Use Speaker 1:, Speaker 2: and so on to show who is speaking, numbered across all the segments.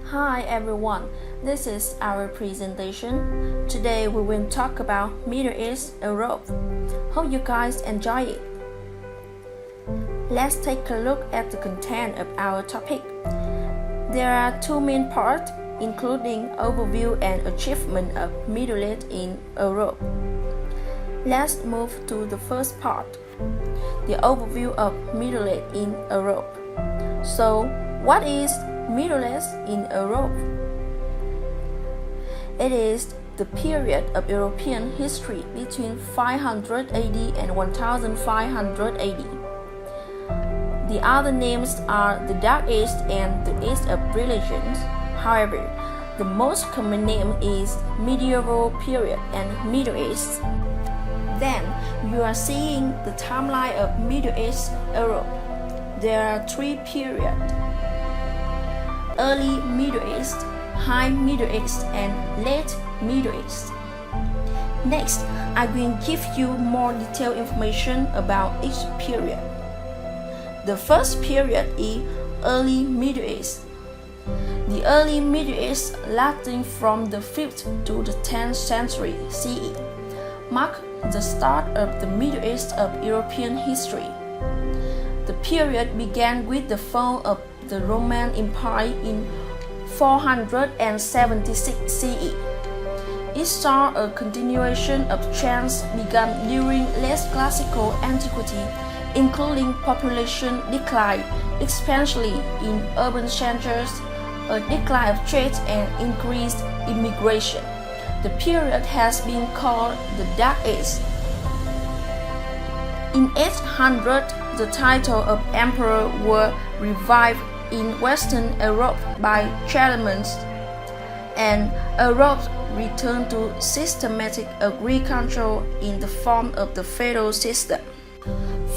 Speaker 1: Hi everyone, this is our presentation. Today we will talk about Middle East Europe. Hope you guys enjoy it. Let's take a look at the content of our topic. There are two main parts, including overview and achievement of Middle East in Europe. Let's move to the first part, the overview of Middle East in Europe. So, what is Middle East in Europe? It is the period of European history between 500 AD and 1500 AD. The other names are the Dark Age and the Age of Religions. However, the most common name is Medieval Period and Middle East. Then, you are seeing the timeline of Middle East Europe. There are three periods: Early Middle East, High Middle East, and Late Middle East. Next, I will give you more detailed information about each period. The first period is Early Middle East. The Early Middle East, lasting from the 5th to the 10th century CE, marked the start of the Middle East of European history. The period began with the fall of the Roman Empire in 476 CE. It saw a continuation of trends begun during late classical antiquity, including population decline, especially in urban centers, a decline of trade, and increased immigration. The period has been called the Dark Age. In 800, the title of emperor was revived in Western Europe by Charlemagne, and Europe returned to systematic agriculture in the form of the feudal system.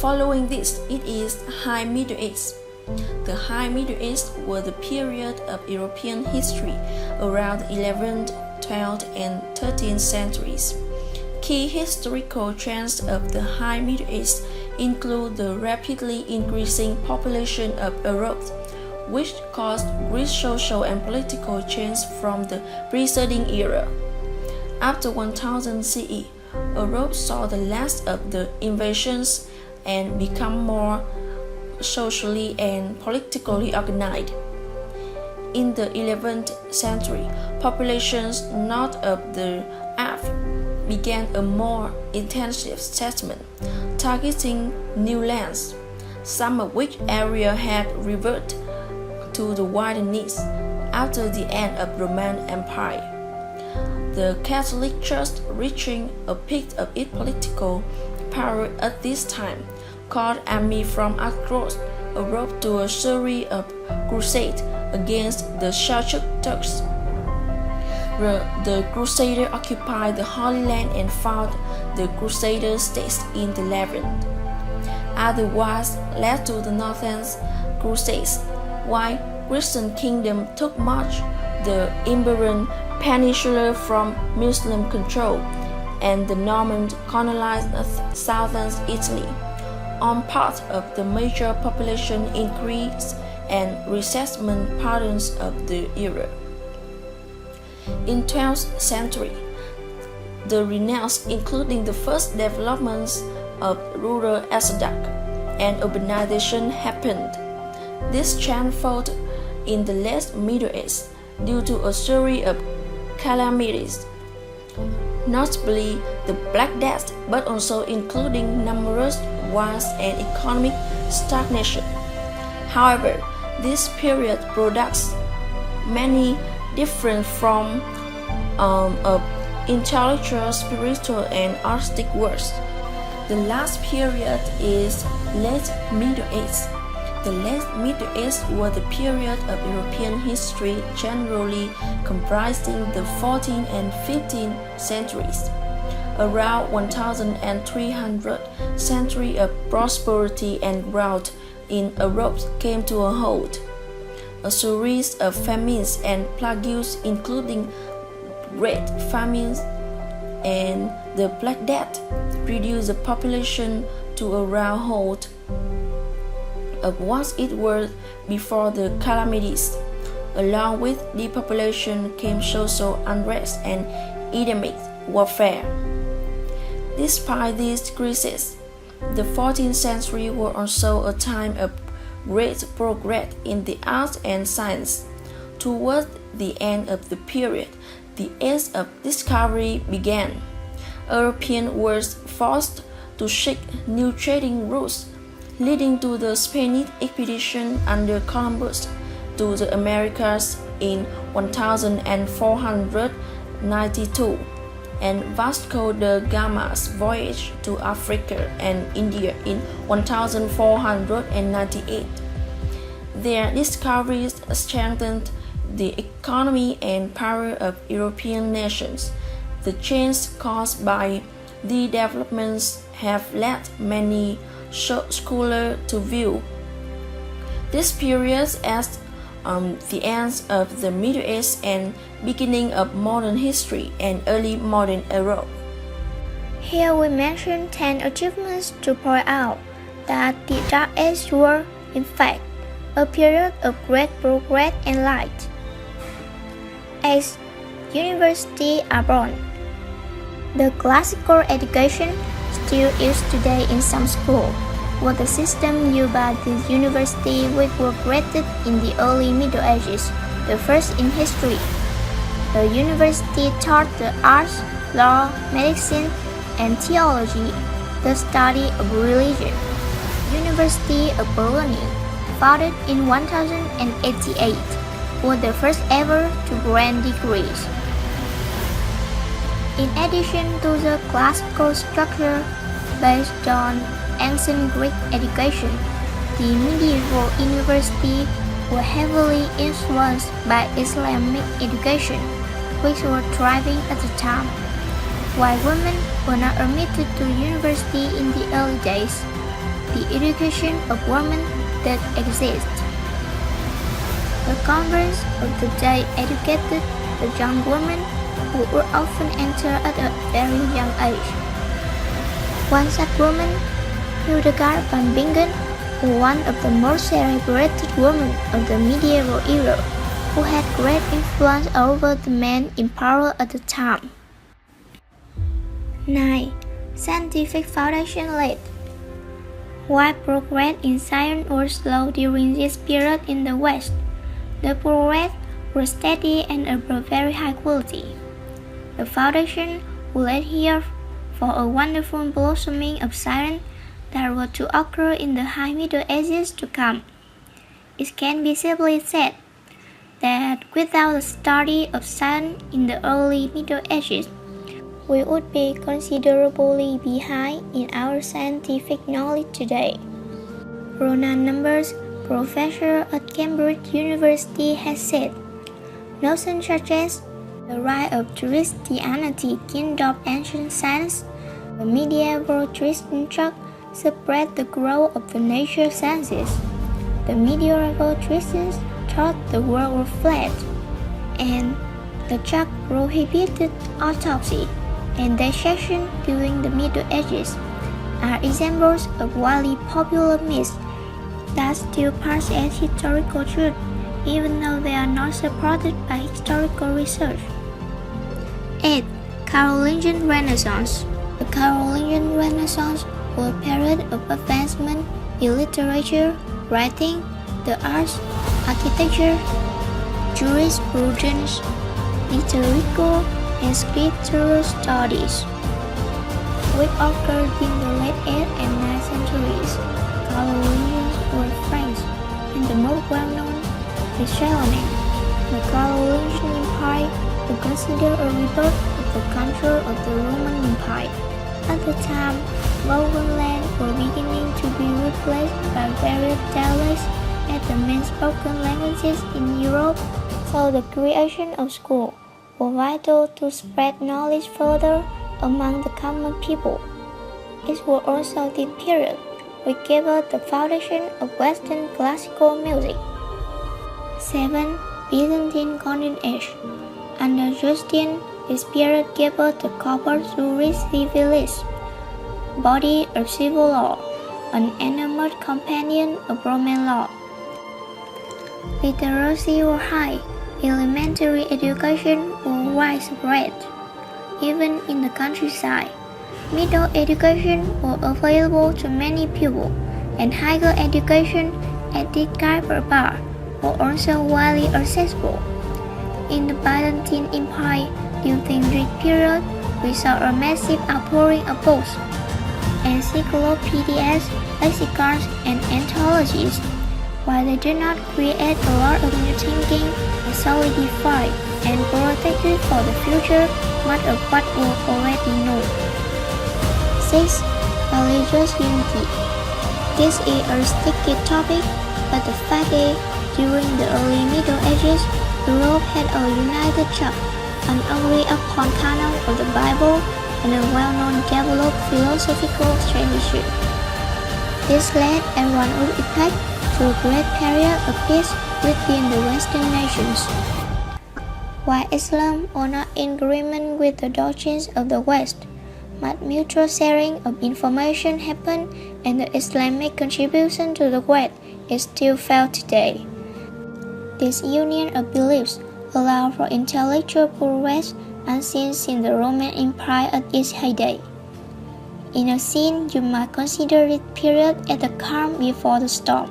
Speaker 1: Following this, it is High Middle East. The High Middle East was the period of European history around the 11th, 12th, and 13th centuries. Key historical trends of the High Middle East include the rapidly increasing population of Europe, which caused great social and political change from the preceding era. After 1000 CE, Europe saw the last of the invasions and became more socially and politically organized. In the 11th century, populations north of the Alps began a more intensive settlement, targeting new lands, some of which area had reverted to the wilderness after the end of the Roman Empire. The Catholic Church, reaching a peak of its political power at this time, called armies from across Europe to a series of crusades against the Seljuk Turks. The Crusaders occupied the Holy Land and fought the Crusader states in the Levant. Otherwise led to the Northern Crusades, while Christian kingdom took much the Iberian Peninsula from Muslim control, and the Normans colonized southern Italy. On part of the major population increase and resettlement patterns of the era. In 12th century, the Renaissance, including the first developments of rural aqueduct and urbanization, happened. This trend followed in the late Middle East due to a series of calamities, notably the Black Death, but also including numerous wars and economic stagnation. However, this period produced many different forms of intellectual, spiritual, and artistic works. The last period is Late Middle Age. The Late Middle Age was the period of European history generally comprising the 14th and 15th centuries. Around 1300, century of prosperity and growth in Europe came to a halt. A series of famines and plagues, including Great Famine and the Black Death, reduced the population to around half of what it was before the calamities. Along with depopulation came social unrest and endemic warfare. Despite these crises, the 14th century was also a time of great progress in the arts and science. Towards the end of the period, the age of discovery began. Europeans were forced to seek new trading routes, leading to the Spanish expedition under Columbus to the Americas in 1492 and Vasco da Gama's voyage to Africa and India in 1498. Their discoveries strengthened the economy and power of European nations. The changes caused by the developments have led many scholars to view this period as the end of the Middle Ages and beginning of modern history and early modern Europe.
Speaker 2: Here we mention 10 achievements to point out that the Dark Ages were, in fact, a period of great progress and light. As universities are born. The classical education still used today in some schools was the system used by the university which were created in the early Middle Ages, the first in history. The university taught the arts, law, medicine, and theology, the study of religion. University of Bologna, founded in 1088, was the first ever to grant degrees. In addition to the classical structure based on ancient Greek education, the medieval universities were heavily influenced by Islamic education, which were thriving at the time. While women were not admitted to university in the early days, the education of women did exist. The convents of the day educated the young women who would often enter at a very young age. One such woman, Hildegard van Bingen, was one of the most celebrated women of the medieval era, who had great influence over the men in power at the time. 9. Scientific foundation laid. While progress in science was slow during this period in the West, the progress was steady and of a very high quality. The foundation was laid here for a wonderful blossoming of science that was to occur in the High Middle Ages to come. It can be simply said that without the study of science in the early Middle Ages, we would be considerably behind in our scientific knowledge today. Roland Numbers, professor at Cambridge University, has said, notions such as the rise of Christianity kindled up ancient science, the medieval Christian church spread the growth of the nature sciences, the medieval Christians thought the world was flat, and the church prohibited autopsy and dissection during the Middle Ages are examples of widely popular myths that still pass as historical truth, even though they are not supported by historical research. 8. Carolingian Renaissance. The Carolingian Renaissance was a period of advancement in literature, writing, the arts, architecture, jurisprudence, liturgical, and scriptural studies, which occurred in the late 8th and 9th centuries. Carolingians were French, and the most well-known is Charlemagne. The Carolingian Empire was considered a rebirth of the control of the Roman Empire. At the time, Roman lands were beginning to be replaced by various dialects as the main spoken languages in Europe, so the creation of schools was vital to spread knowledge further among the common people. It was also this period which gave us the foundation of Western classical music. 7. Byzantine Golden Age. Under Justinian, this period gave us the Corpus Juris Civilis, body of civil law, an enormous companion of Roman law. Literacy was high, elementary education was widespread, even in the countryside. Middle education was available to many people, and higher education at the Khyber Bar was also widely accessible. In the Byzantine Empire, during this period, we saw a massive outpouring of books, encyclopedias, lexicons, and anthologies. While they did not create a lot of new thinking, they solidified and protected for the future much of what was already known. 6. Religious unity. This is a sticky topic, but the fact is, during the early Middle Ages, Europe had a united church, an agreed-upon canon of the Bible, and a well-known developed philosophical tradition. This led, and one would expect, to a great period of peace within the Western nations. While Islam was not in agreement with the doctrines of the West, much mutual sharing of information happened, and the Islamic contribution to the West is still felt today. This union of beliefs allowed for intellectual progress unseen since the Roman Empire at its heyday. In a sense, you might consider this period as the calm before the storm,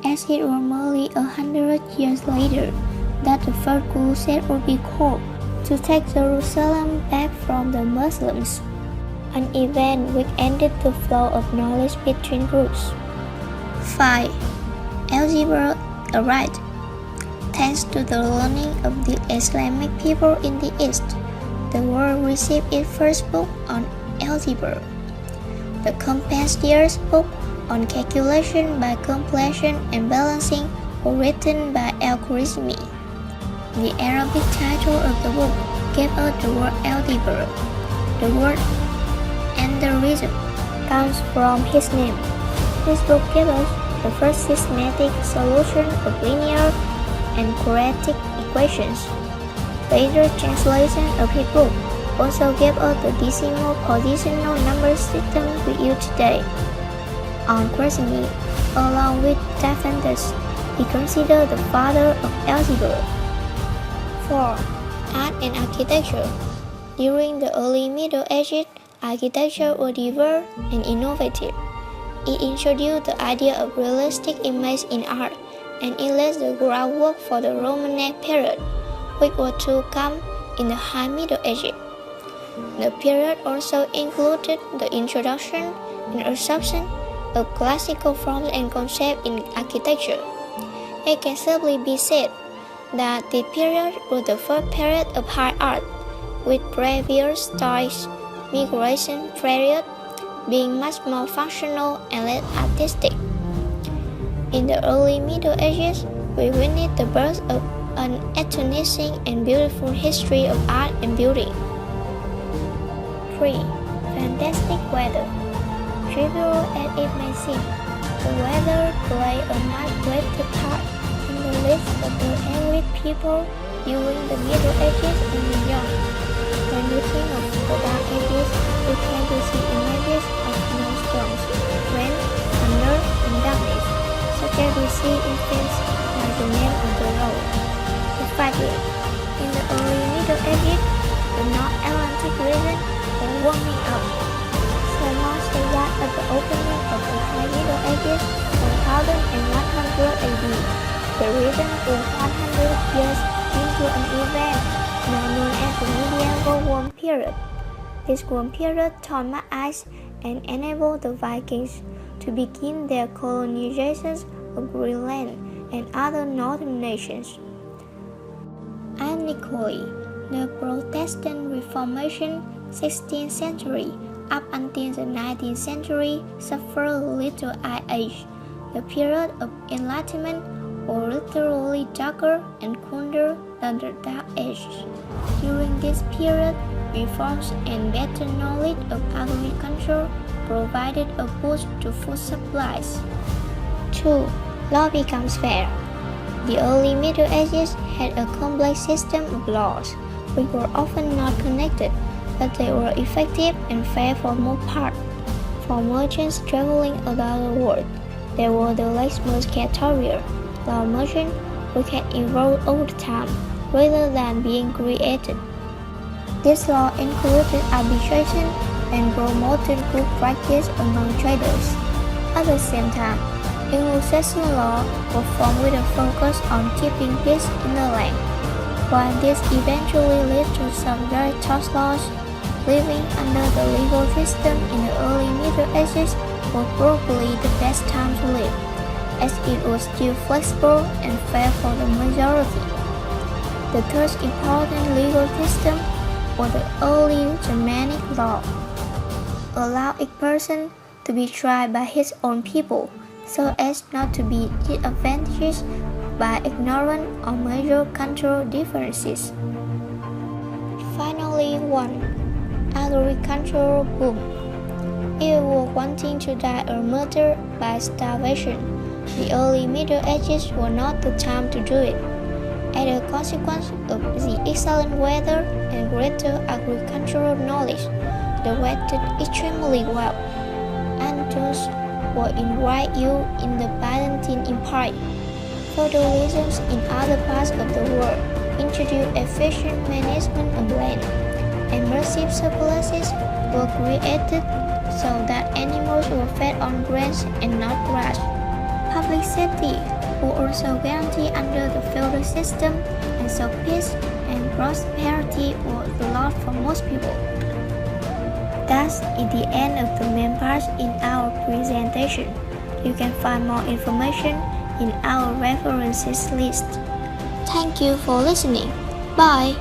Speaker 2: as it was merely 100 years later that the First Crusade would be called to take Jerusalem back from the Muslims, an event which ended the flow of knowledge between groups. 5. Algebra arrived. Thanks to the learning of the Islamic people in the East, the world received its first book on algebra. The Compendious book on calculation by completion and balancing was written by Al-Khwarizmi. The Arabic title of the book gave us the word algebra. The word algorithm comes from his name. This book gave us the first systematic solution of linear and quadratic equations. Later translation of his book also gave us the decimal positional number system we use today. Al-Khwarizmi, along with Diophantus, is considered the father of algebra. 4. Art and architecture. During the early Middle Ages, architecture was diverse and innovative. It introduced the idea of realistic image in art, and it laid the groundwork for the Romanesque period, which was to come in the High Middle Ages. The period also included the introduction and assumption of classical forms and concepts in architecture. It can safely be said that this period was the first period of high art, with previous styles, migration period, being much more functional and less artistic. In the early Middle Ages, we witnessed the birth of an astonishing and beautiful history of art and building. 3. Fantastic weather. Trivial as it may seem, the weather played a much greater part in the lives of the average people during the Middle Ages and beyond. When we think of the Dark Ages, we tend to see images of snowstorms, rain, thunder, and darkness, such as we see in films like The Man on the Road. The fact is, in the early Middle Ages, the North Atlantic region was warming up. So much so that at the opening of the High Middle Ages, 1100 AD, the region was 100 years into an event now known as the Medieval Warm Period. This warm period thawed much ice and enabled the Vikings to begin their colonizations of Greenland and other northern nations. Ironically, the Protestant Reformation, 16th century up until the 19th century, suffered little ice age. The period of Enlightenment was literally darker and colder than the Dark Ages. During this period, reforms and better knowledge of agriculture provided a boost to food supplies. 2. Law becomes fair. The early Middle Ages had a complex system of laws, which were often not connected, but they were effective and fair for the most part. For merchants traveling about the world, there were the lex mercatoria, law merchant, we can evolve over time rather than being created. This law included arbitration and promoted good practice among traders. At the same time, Anglo-Saxon law was formed with a focus on keeping peace in the land. While this eventually led to some very tough laws, living under the legal system in the early Middle Ages was probably the best time to live, as it was still flexible and fair for the majority. The third important legal system was the early Germanic law, allowed a person to be tried by his own people so as not to be disadvantaged by ignorant or major cultural differences. Finally, 1. Agricultural boom. If you were wanting to die or murder by starvation, the early Middle Ages were not the time to do it. As a consequence of the excellent weather and greater agricultural knowledge, the West did extremely well, and thus were in right use in the Byzantine Empire. Feudalism in other parts of the world introduced efficient management of land, and massive surpluses were created so that animals were fed on grass and not grass. Public safety was also guaranteed under the feudal system, and so peace and prosperity were the lot for most people. Thus is the end of the main parts in our presentation. You can find more information in our references list. Thank you for listening. Bye.